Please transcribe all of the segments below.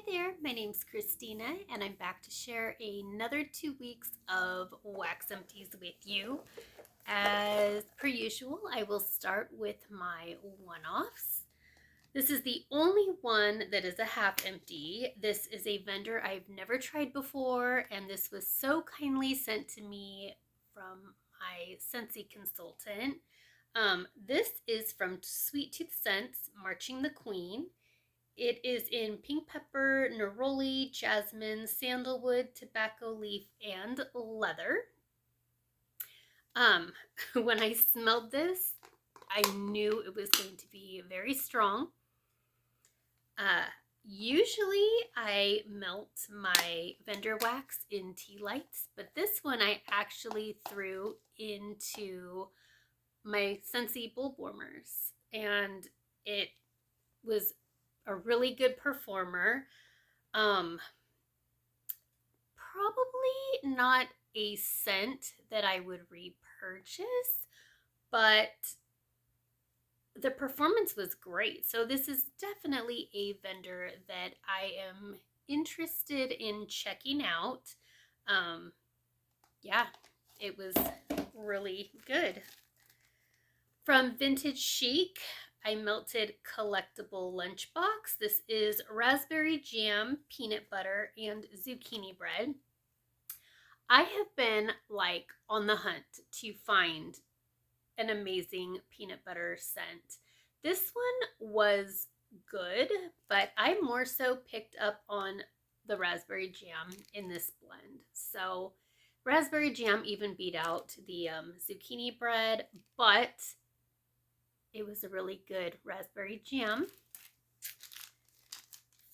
there, my name's Christina and I'm back to share another 2 weeks of Wax Empties with you. As per usual, I will start with my one-offs. This is the only one that is a half empty. This is a vendor I've never tried before, and this was so kindly sent to me from my SCENTSY consultant. This is from Sweet Tooth Scents, Marching the Queen. It is in pink pepper, neroli, jasmine, sandalwood, tobacco leaf, and leather. When I smelled this, I knew it was going to be very strong. Usually I melt my vendor wax in tea lights, but this one I actually threw into my SCENTSY bulb warmers, and it was a really good performer. Probably not a scent that I would repurchase, but the performance was great. So this is definitely a vendor that I am interested in checking out. Yeah, it was really good. From Vintage Chic, I melted Collectible Lunchbox. This is raspberry jam, peanut butter, and zucchini bread. I have been like on the hunt to find an amazing peanut butter scent. This one was good, but I more so picked up on the raspberry jam in this blend. So raspberry jam even beat out the zucchini bread, but it was a really good raspberry jam.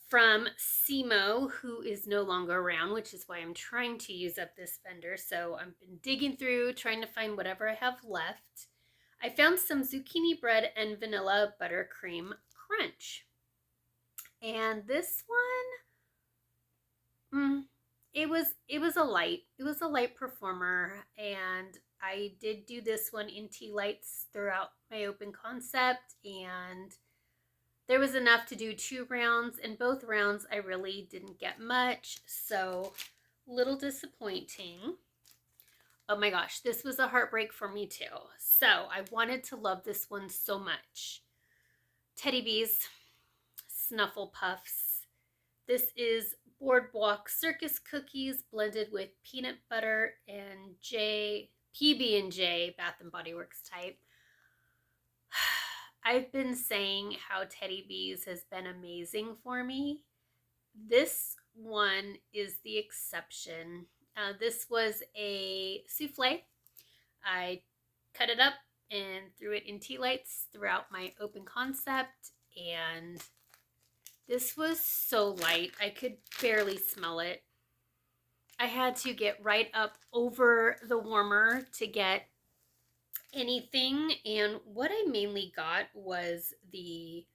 From Simo, who is no longer around, which is why I'm trying to use up this vendor. So I've been digging through, trying to find whatever I have left. I found some zucchini bread and vanilla buttercream crunch. And this one, it was a light performer, and I did do this one in tea lights throughout my open concept, and there was enough to do 2 rounds. In both rounds, I really didn't get much, so a little disappointing. Oh my gosh, this was a heartbreak for me too. So I wanted to love this one so much. Teddy Bees, Snuffle Puffs. This is Boardwalk Circus cookies blended with peanut butter and PB&J Bath and Body Works type. I've been saying how Teddy Bees has been amazing for me. This one is the exception. This was a souffle. I cut it up and threw it in tea lights throughout my open concept, and this was so light. I could barely smell it. I had to get right up over the warmer to get anything, and what I mainly got was the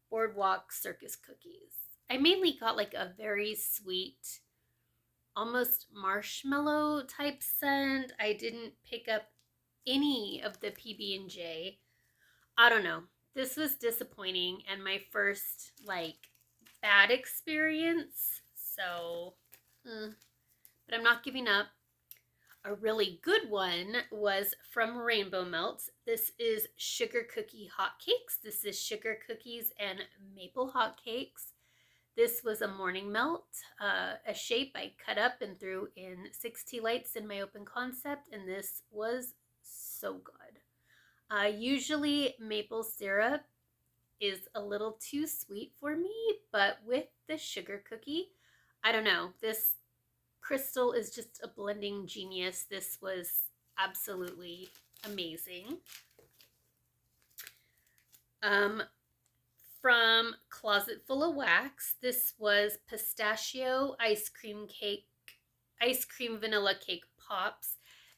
Boardwalk Circus cookies. I mainly got like a very sweet, almost marshmallow type scent. I didn't pick up any of the PB&J. I don't know. This was disappointing and my first like bad experience. So, but I'm not giving up. A really good one was from Rainbow Melts. This is sugar cookie hotcakes. This is sugar cookies and maple hotcakes. This was a morning melt, a shape I cut up and threw in 6 tea lights in my open concept, and this was so good. Usually maple syrup is a little too sweet for me, but with the sugar cookie, I don't know, this crystal is just a blending genius. This was absolutely amazing. From Closet Full of Wax, this was pistachio ice cream vanilla cake pops.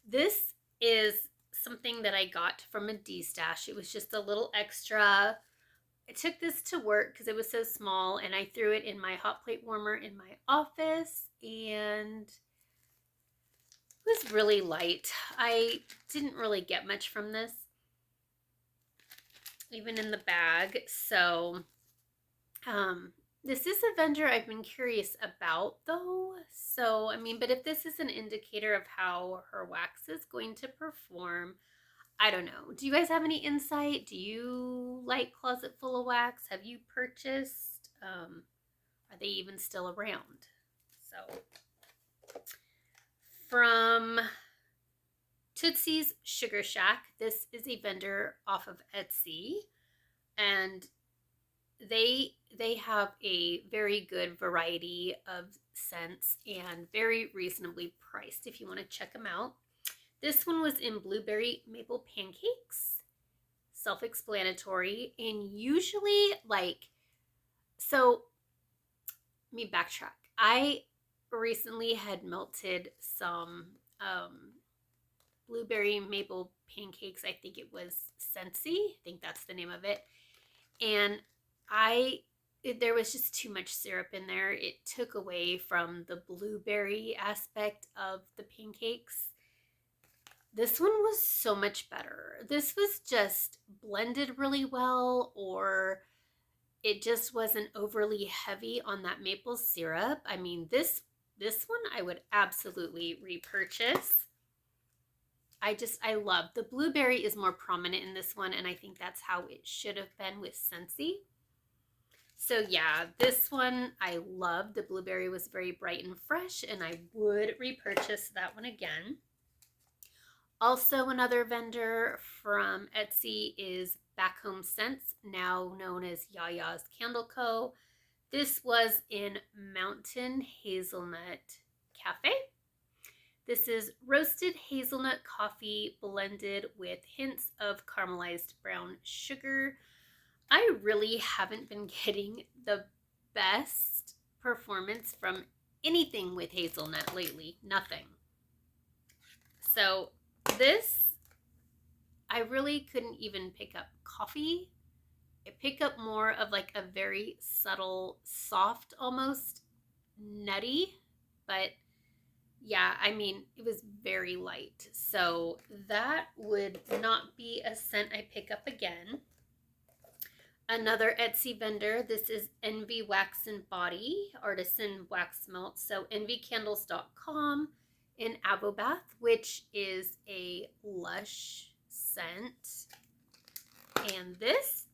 This is something that I got from a D-stash. It was just a little extra. I took this to work because it was so small, and I threw it in my hot plate warmer in my office, and it was really light. I didn't really get much from this, even in the bag. So This is a vendor I've been curious about though. So, I mean, but if this is an indicator of how her wax is going to perform, I don't know. Do you guys have any insight? Do you like Closet Full of Wax? Have you purchased? Are they even still around? So, from Tootsie's Sugar Shack, this is a vendor off of Etsy, and they have a very good variety of scents and very reasonably priced if you want to check them out. This one was in blueberry maple pancakes, self-explanatory, and usually so let me backtrack. I recently had melted some blueberry maple pancakes. I think it was SCENTSY. I think that's the name of it. And there was just too much syrup in there. It took away from the blueberry aspect of the pancakes. This one was so much better. This was just blended really well, or it just wasn't overly heavy on that maple syrup. I mean, this one I would absolutely repurchase. I love the blueberry is more prominent in this one, and I think that's how it should have been with SCENTSY. So yeah, this one I love. The blueberry was very bright and fresh, and I would repurchase that one again. Also, another vendor from Etsy is Back Home Scents, now known as Yaya's Candle Co. This was in Mountain Hazelnut Cafe. This is roasted hazelnut coffee blended with hints of caramelized brown sugar. I really haven't been getting the best performance from anything with hazelnut lately. Nothing. So this, I really couldn't even pick up coffee. I pick up more of like a very subtle, soft, almost nutty, but yeah, I mean, it was very light. So that would not be a scent I pick up again. Another Etsy vendor, this is Envy Wax and Body, Artisan Wax Melt. So envycandles.com in Avobath, which is a lush scent. And this,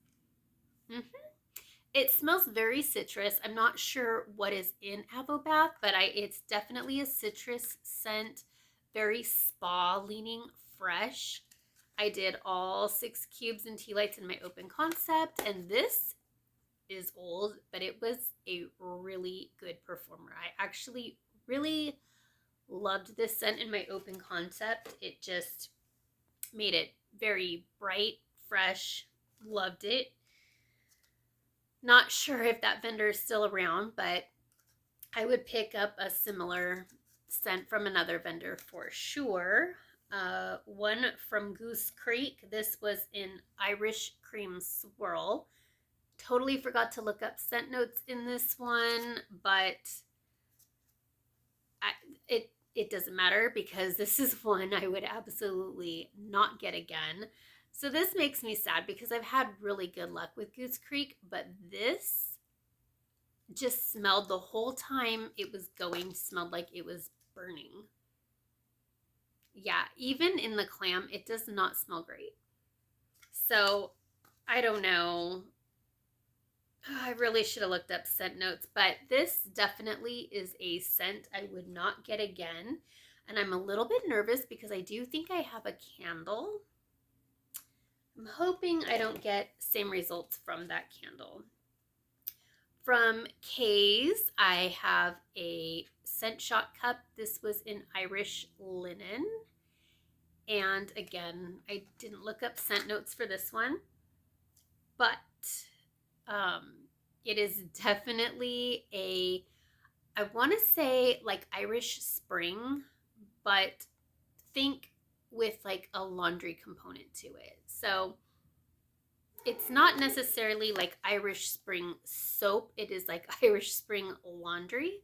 it smells very citrus. I'm not sure what is in Avobath, but it's definitely a citrus scent, very spa leaning, fresh. I did all 6 cubes and tea lights in my open concept, and this is old, but it was a really good performer. I actually really loved this scent in my open concept. It just made it very bright, fresh, loved it. Not sure if that vendor is still around, but I would pick up a similar scent from another vendor for sure. One from Goose Creek. This was in Irish Cream Swirl. Totally forgot to look up scent notes in this one, but it doesn't matter because this is one I would absolutely not get again. So this makes me sad because I've had really good luck with Goose Creek, but this just smelled the whole time it was going, smelled like it was burning. Yeah, even in the clam, it does not smell great. So I don't know. I really should have looked up scent notes, but this definitely is a scent I would not get again. And I'm a little bit nervous because I do think I have a candle. I'm hoping I don't get same results from that candle. From KAE'S, I have a scent shot cup. This was in Irish Linen. And again, I didn't look up scent notes for this one, but it is definitely I want to say like Irish Spring, but think with like a laundry component to it. So it's not necessarily like Irish Spring soap. It is like Irish Spring laundry.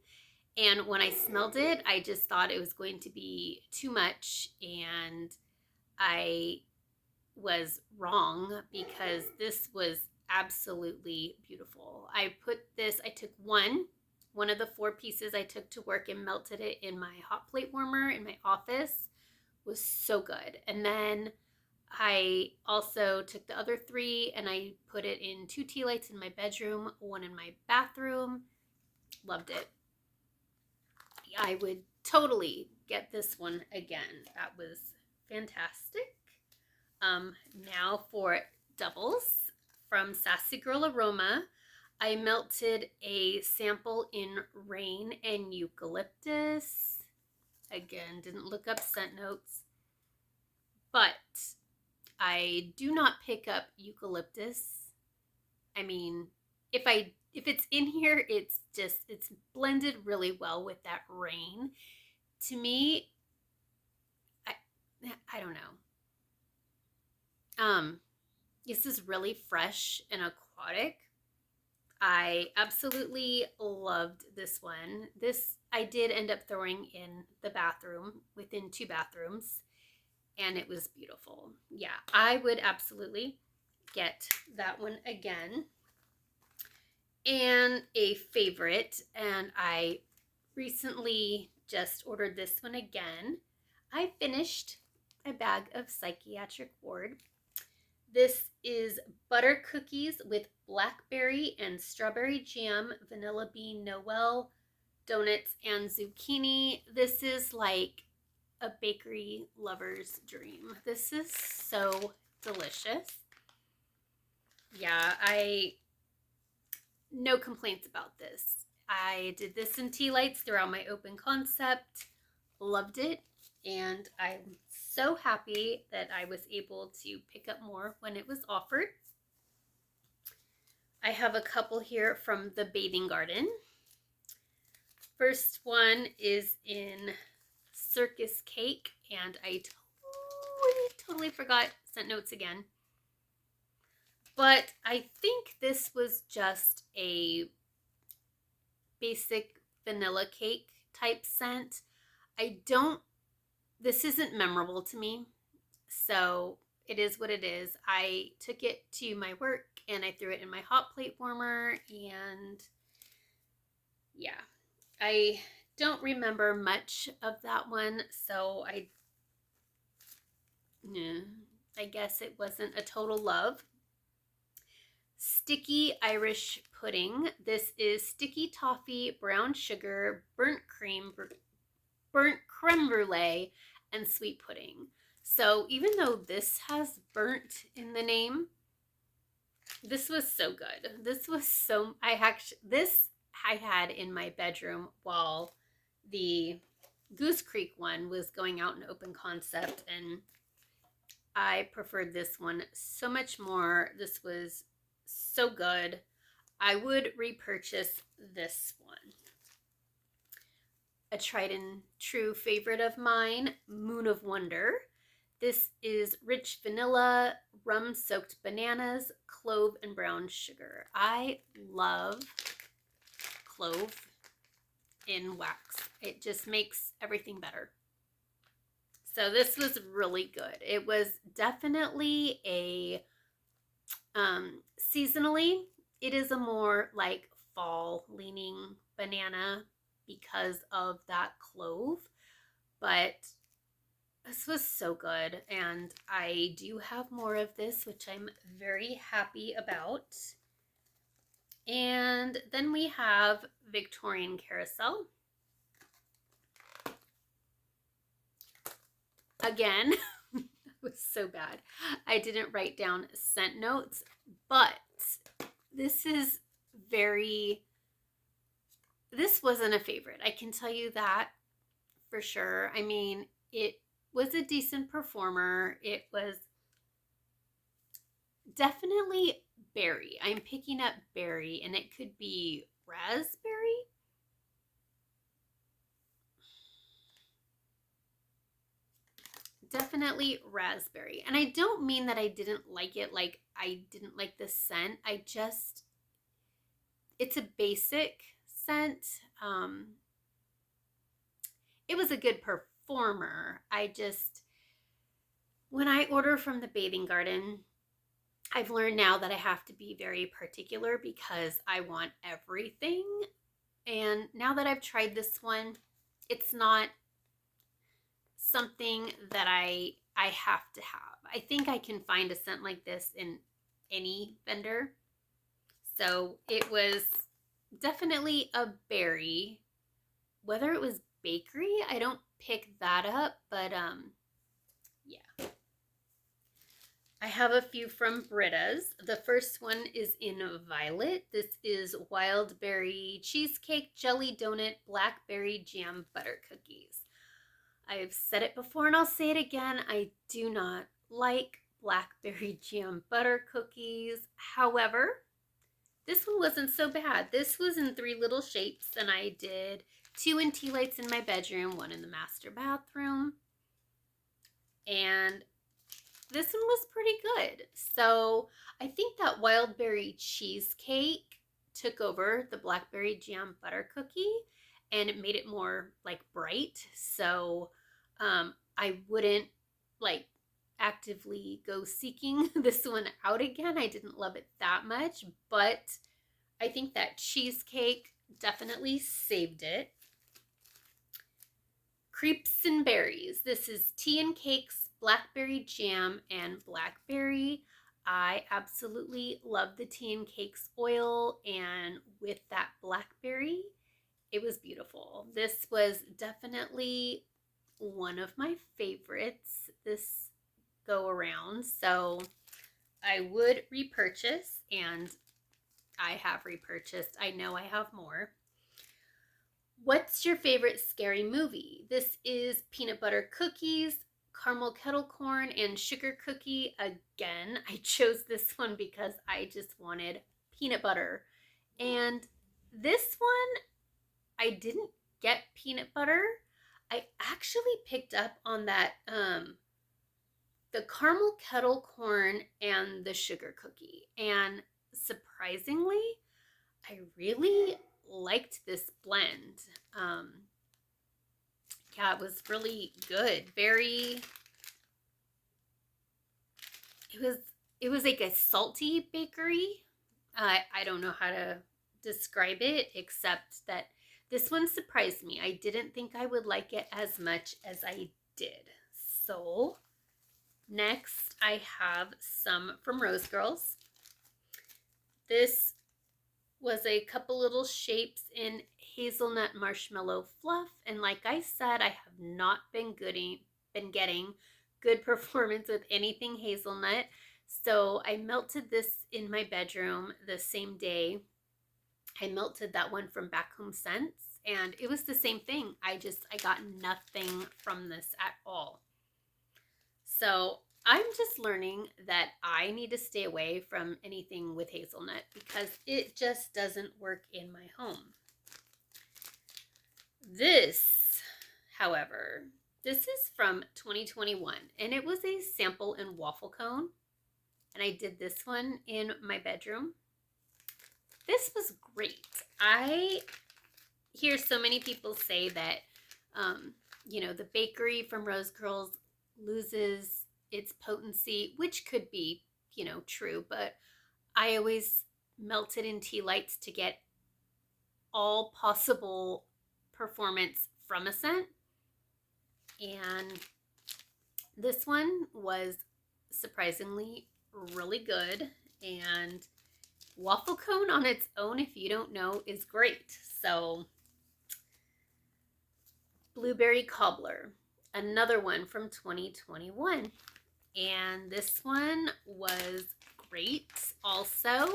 And when I smelled it, I just thought it was going to be too much. And I was wrong because this was absolutely beautiful. I took one of the 4 pieces I took to work and melted it in my hot plate warmer in my office. It was so good. And then I also took the other 3 and I put it in 2 tea lights in my bedroom, 1 in my bathroom. Loved it. I would totally get this one again. That was fantastic. Now for doubles from Sassy Girl Aroma. I melted a sample in Rain and Eucalyptus. Again, didn't look up scent notes, but I do not pick up Eucalyptus. I mean, if it's in here, it's blended really well with that Rain. To me, I don't know. This is really fresh and aquatic. I absolutely loved this one. This I did end up throwing in the bathroom, within 2 bathrooms, and it was beautiful. Yeah, I would absolutely get that one again. And a favorite, and I recently just ordered this one again. I finished a bag of Psychiatric Ward. This is butter cookies with blackberry and strawberry jam, vanilla bean Noel, donuts, and zucchini. This is like a bakery lover's dream. This is so delicious. Yeah, no complaints about this. I did this in tea lights throughout my open concept. Loved it. And I'm so happy that I was able to pick up more when it was offered. I have a couple here from the Bathing Garden. First one is in Circus Cake, and I totally forgot scent notes again. But I think this was just a basic vanilla cake type scent. This isn't memorable to me, so it is what it is. I took it to my work and I threw it in my hot plate warmer, and yeah, I don't remember much of that one, so I guess it wasn't a total love. Sticky Irish Pudding. This is sticky toffee, brown sugar, burnt creme brulee, and sweet pudding. So even though this has burnt in the name, this was so good. This I had in my bedroom while the Goose Creek one was going out in open concept, and I preferred this one so much more. This was so good. I would repurchase this one. A tried and true favorite of mine, Moon of Wonder. This is rich vanilla, rum-soaked bananas, clove, and brown sugar. I love clove in wax. It just makes everything better. So this was really good. It was definitely a seasonally, it is a more like fall leaning banana because of that clove, but this was so good, and I do have more of this, which I'm very happy about. And then we have Victorian Carousel. Again, it was so bad. I didn't write down scent notes, but this wasn't a favorite. I can tell you that for sure. I mean, it was a decent performer. It was definitely berry. I'm picking up berry, and it could be raspberry. Definitely raspberry. And I don't mean that I didn't like it, like I didn't like the scent. It's a basic scent. It was a good performer. When I order from the Bathing Garden, I've learned now that I have to be very particular because I want everything. And now that I've tried this one, it's not something that I have to have. I think I can find a scent like this in any vendor. So it was definitely a berry. Whether it was bakery, I don't pick that up, but yeah. I have a few from BRITTA'S. The first one is in violet. This is wild berry cheesecake, jelly donut, blackberry jam butter cookies. I've said it before and I'll say it again. I do not like blackberry jam butter cookies. However, this one wasn't so bad. This was in 3 little shapes, and I did 2 in tea lights in my bedroom, 1 in the master bathroom. And this one was pretty good. So I think that wild berry cheesecake took over the blackberry jam butter cookie, and it made it more like bright. So I wouldn't like actively go seeking this one out again. I didn't love it that much, but I think that cheesecake definitely saved it. Crepes and berries. This is tea and cakes, blackberry jam, and blackberry. I absolutely love the tea and cakes oil, and with that blackberry, it was beautiful. This was definitely one of my favorites this go around, so I would repurchase, and I have repurchased. I know I have more. What's your favorite scary movie? This is peanut butter cookies, caramel kettle corn, and sugar cookie. Again, I chose this one because I just wanted peanut butter. And this one, I didn't get peanut butter. I actually picked up on that, the caramel kettle corn and the sugar cookie. And surprisingly, I really liked this blend. Yeah, it was really good. Very, it was like a salty bakery. I don't know how to describe it except that this one surprised me. I didn't think I would like it as much as I did. So next I have some from Rose Girls. This was a couple little shapes in hazelnut marshmallow fluff, and like I said, I have not been getting good performance with anything hazelnut, so I melted this in my bedroom the same day I melted that one from Back Home Scents, and it was the same thing. I got nothing from this at all. So I'm just learning that I need to stay away from anything with hazelnut because it just doesn't work in my home. This, however, this is from 2021, and it was a sample in Waffle Cone, and I did this one in my bedroom. This was great. I hear so many people say that, you know, the bakery from Rose Girls loses its potency, which could be, you know, true, but I always melt it in tea lights to get all possible performance from a scent. And this one was surprisingly really good, and Waffle Cone on its own, if you don't know, is great. So Blueberry Cobbler, another one from 2021. And this one was great also.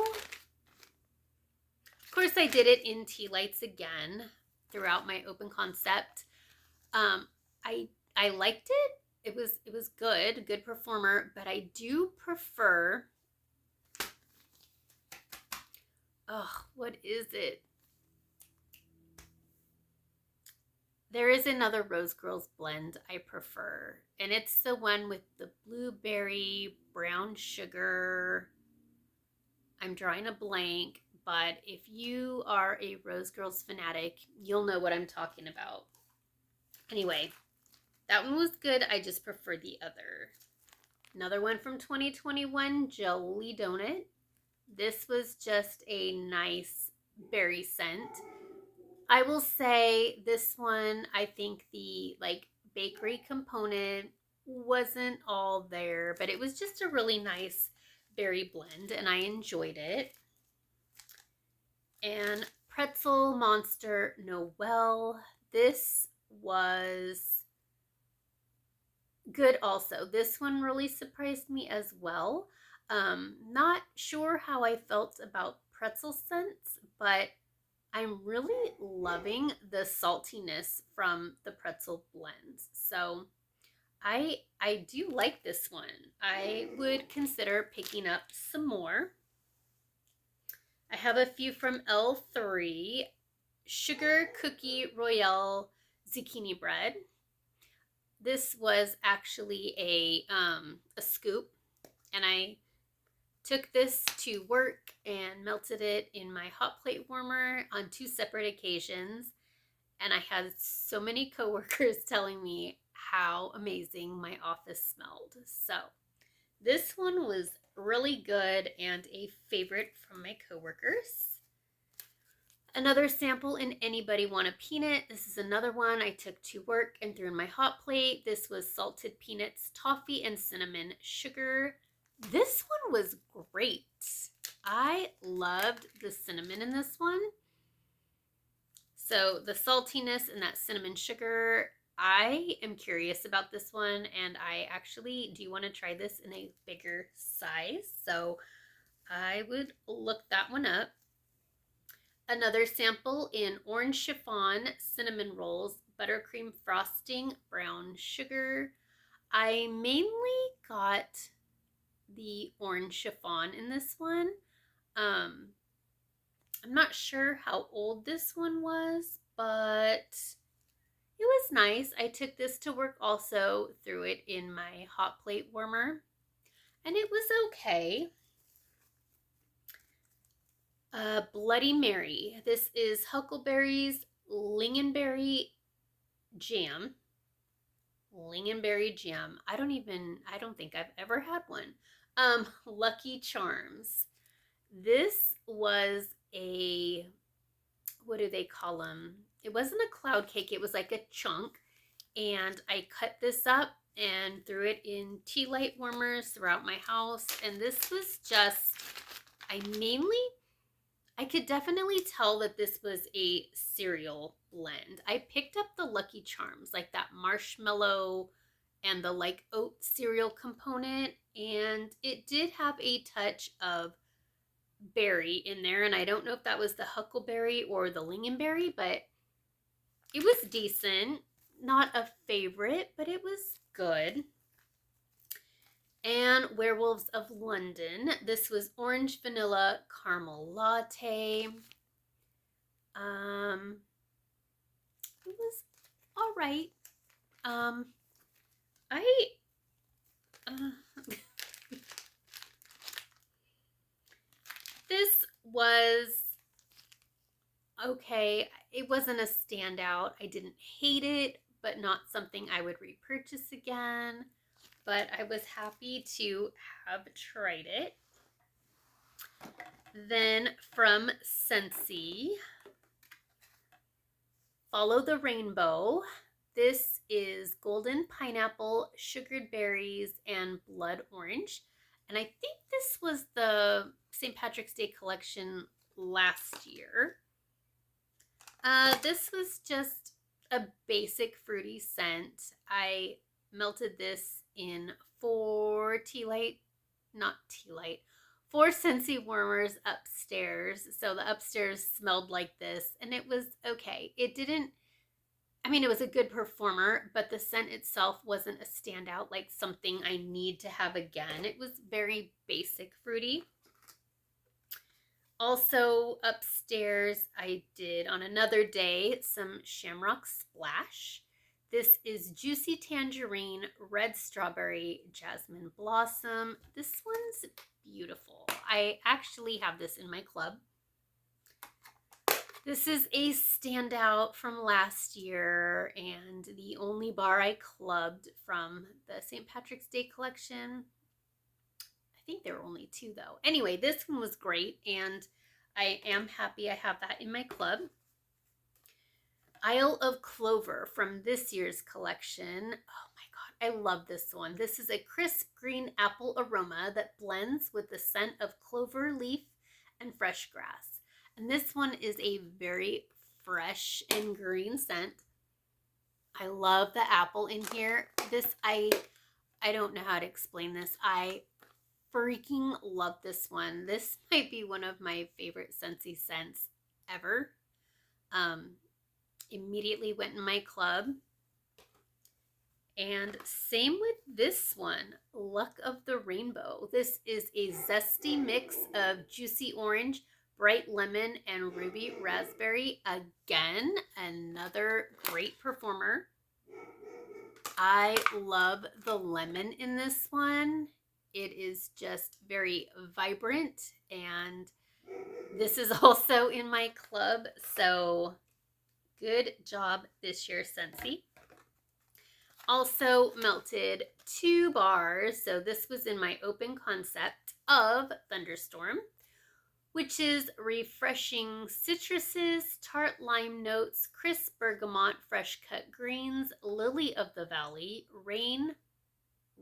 Of course, I did it in tea lights again throughout my open concept. I liked it. It was good performer, but I do prefer, what is it? There is another Rose Girls blend I prefer, and it's the one with the blueberry, brown sugar. I'm drawing a blank, but if you are a Rose Girls fanatic, you'll know what I'm talking about. Anyway, that one was good. I just prefer the other. Another one from 2021, Jelly Donut. This was just a nice berry scent. I will say this one, I think the like bakery component wasn't all there, but it was just a really nice berry blend and I enjoyed it. And Pretzel Monster Noel. This was good also. This one really surprised me as well. Not sure how I felt about pretzel scents, but I'm really loving the saltiness from the pretzel blends. So I do like this one. I would consider picking up some more. I have a few from L3. Sugar Cookie Royale Zucchini Bread. This was actually a scoop, and I took this to work and melted it in my hot plate warmer on 2 separate occasions. And I had so many coworkers telling me how amazing my office smelled. So this one was really good and a favorite from my coworkers. Another sample in Anybody Want a Peanut. This is another one I took to work and threw in my hot plate. This was salted peanuts, toffee, and cinnamon sugar. This one was great. I loved the cinnamon in this one. So the saltiness and that cinnamon sugar, I am curious about this one, and I actually do want to try this in a bigger size. So I would look that one up. Another sample in Orange Chiffon Cinnamon Rolls, Buttercream Frosting, Brown Sugar. I mainly got the Orange Chiffon in this one. I'm not sure how old this one was, but it was nice. I took this to work also, threw it in my hot plate warmer, and it was okay. Bloody Mary. This is Huckleberry's Lingonberry Jam. Lingonberry Jam. I don't think I've ever had one. Lucky Charms. This was a, what do they call them? It wasn't a cloud cake. It was like a chunk. And I cut this up and threw it in tea light warmers throughout my house. And this was just, I could definitely tell that this was a cereal blend. I picked up the Lucky Charms, like that marshmallow and the like oat cereal component, and it did have a touch of berry in there, and I don't know if that was the huckleberry or the lingonberry, but it was decent. Not a favorite, but it was good. And Werewolves of London. This was Orange Vanilla Caramel Latte. It was all right. This was okay. It wasn't a standout. I didn't hate it, but not something I would repurchase again. But I was happy to have tried it. Then from SCENTSY, Follow the Rainbow. This is Golden Pineapple, Sugared Berries, and Blood Orange. And I think this was the St. Patrick's Day collection last year. This was just a basic fruity scent. I melted this in 4 SCENTSY warmers upstairs. So the upstairs smelled like this, and it was okay. It was a good performer, but the scent itself wasn't a standout, like something I need to have again. It was very basic fruity. Also upstairs, I did on another day some Shamrock Splash. This is Juicy Tangerine, Red Strawberry, Jasmine Blossom. This one's beautiful. I actually have this in my club. This is a standout from last year and the only bar I clubbed from the St. Patrick's Day collection. think there were only 2 though. Anyway, this one was great, and I am happy I have that in my club. Isle of Clover from this year's collection. Oh my God, I love this one. This is a crisp green apple aroma that blends with the scent of clover leaf and fresh grass. And this one is a very fresh and green scent. I love the apple in here. This, I don't know how to explain this. I freaking love this one. This might be one of my favorite SCENTSY scents ever. Immediately went in my club. And same with this one, Luck of the Rainbow. This is a zesty mix of juicy orange, bright lemon, and ruby raspberry. Again, another great performer. I love the lemon in this one. It is just very vibrant, and this is also in my club, so good job this year, SCENTSY. Also melted 2 bars, so this was in my open concept of Thunderstorm, which is refreshing citruses, tart lime notes, crisp bergamot, fresh cut greens, lily of the valley, rain,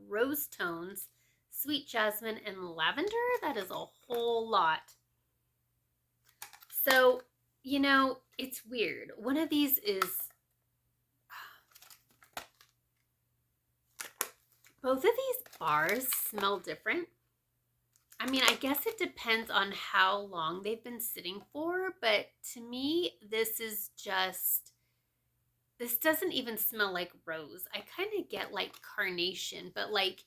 rose tones, sweet jasmine, and lavender. That is a whole lot. So, you know, it's weird. One of these is, both of these bars smell different. I mean, I guess it depends on how long they've been sitting for, but to me, this is just, this doesn't even smell like rose. I kind of get like carnation, but like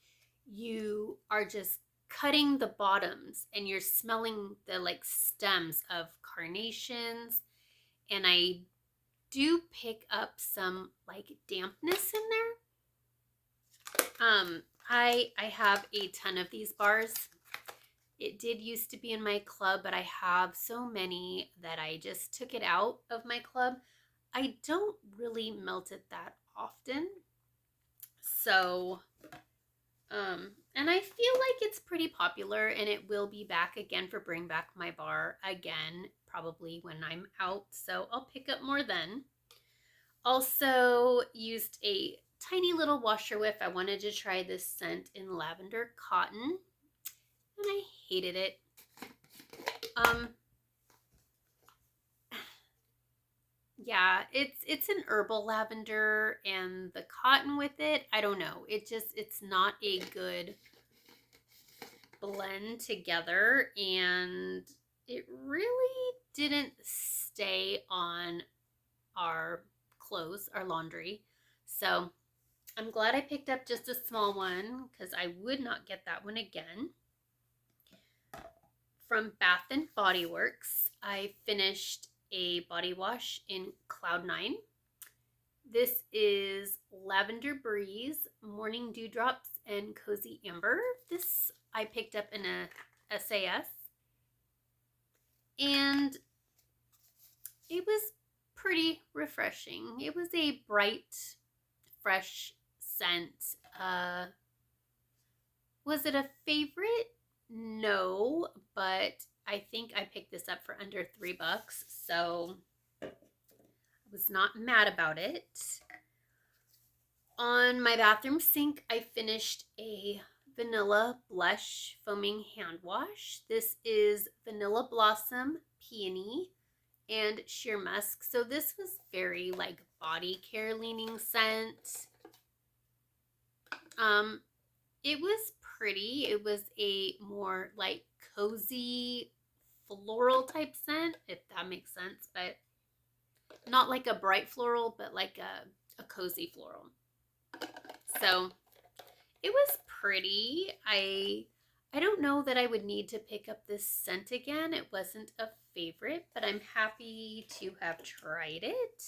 you are just cutting the bottoms and you're smelling the like stems of carnations, and I do pick up some like dampness in there. I have a ton of these bars. It did used to be in my club, but I have so many that I just took it out of my club. I don't really melt it that often. So, and I feel like it's pretty popular, and it will be back again for Bring Back My Bar again, probably when I'm out. So I'll pick up more then. Also used a tiny little washer whiff. I wanted to try this scent in lavender cotton, and I hated it. Yeah, it's an herbal lavender, and the cotton with it, I don't know. It's not a good blend together, and it really didn't stay on our clothes, our laundry. So I'm glad I picked up just a small one, because I would not get that one again. From Bath and Body Works, I finished a body wash in Cloud 9. This is Lavender Breeze, Morning Dewdrops, and Cozy Amber. This I picked up in a SAS, and it was pretty refreshing. It was a bright, fresh scent. Was it a favorite? No, but I think I picked this up for under $3, so I was not mad about it. On my bathroom sink, I finished a Vanilla Blush Foaming Hand Wash. This is Vanilla Blossom, Peony, and Sheer Musk. So this was very like body care leaning scent. It was pretty. It was a more like cozy floral type scent, if that makes sense, but not like a bright floral, but like a cozy floral. So it was pretty. I don't know that I would need to pick up this scent again. It wasn't a favorite, but I'm happy to have tried it.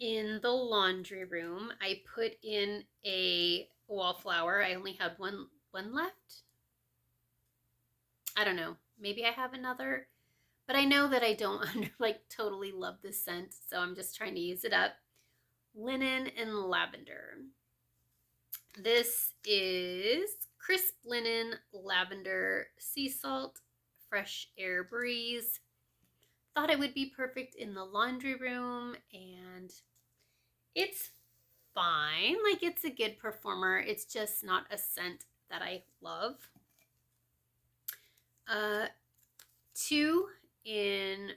In the laundry room, I put in a wallflower. I only had one left. I don't know. Maybe I have another, but I know that I don't like totally love this scent, so I'm just trying to use it up. Linen and Lavender. This is Crisp Linen, Lavender, Sea Salt, Fresh Air Breeze. Thought it would be perfect in the laundry room, and it's fine. Like, it's a good performer. It's just not a scent that I love. 2 in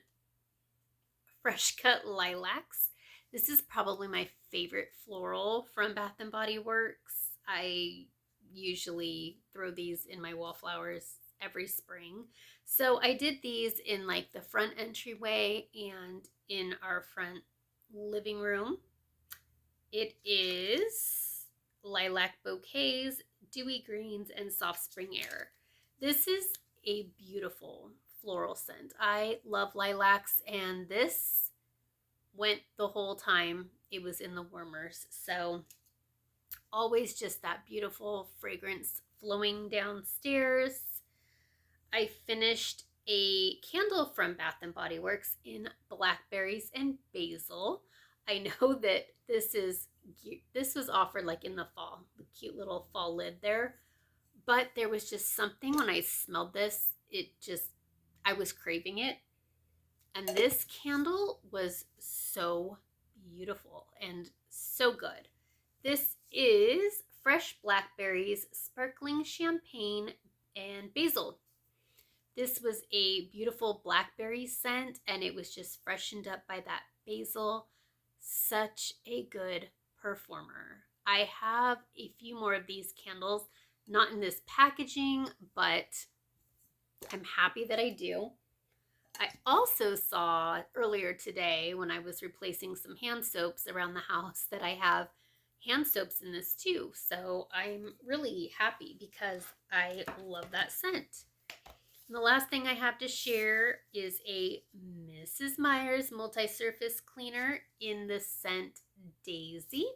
Fresh Cut Lilacs. This is probably my favorite floral from Bath & Body Works. I usually throw these in my wallflowers every spring. So I did these in like the front entryway and in our front living room. It is Lilac Bouquets, Dewy Greens, and Soft Spring Air. This is a beautiful floral scent. I love lilacs, and this went the whole time it was in the warmers. So always just that beautiful fragrance flowing downstairs. I finished a candle from Bath & Body Works in blackberries and basil. I know that this was offered like in the fall, the cute little fall lid there, but there was just something when I smelled this, I was craving it. And this candle was so beautiful and so good. This is Fresh Blackberries, Sparkling Champagne, and Basil. This was a beautiful blackberry scent, and it was just freshened up by that basil. Such a good performer. I have a few more of these candles, not in this packaging, but I'm happy that I do. I also saw earlier today when I was replacing some hand soaps around the house that I have hand soaps in this too. So I'm really happy because I love that scent. And the last thing I have to share is a Mrs. Meyer's multi-surface cleaner in the scent Daisy.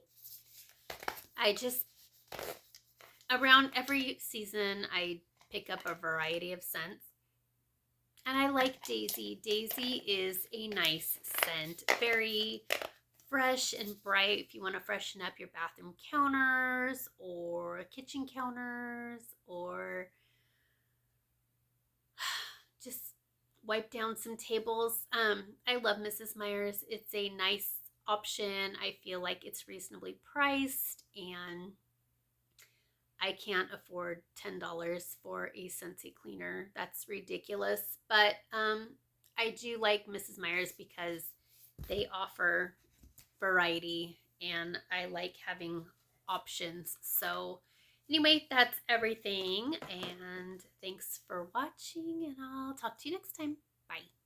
Around every season, I pick up a variety of scents. And I like Daisy. Daisy is a nice scent. Very fresh and bright if you want to freshen up your bathroom counters or kitchen counters, or just wipe down some tables. I love Mrs. Meyer's. It's a nice option. I feel like it's reasonably priced, and I can't afford $10 for a SCENTSY cleaner. That's ridiculous. But I do like Mrs. Meyer's because they offer variety, and I like having options. So anyway, that's everything, and thanks for watching, and I'll talk to you next time. Bye.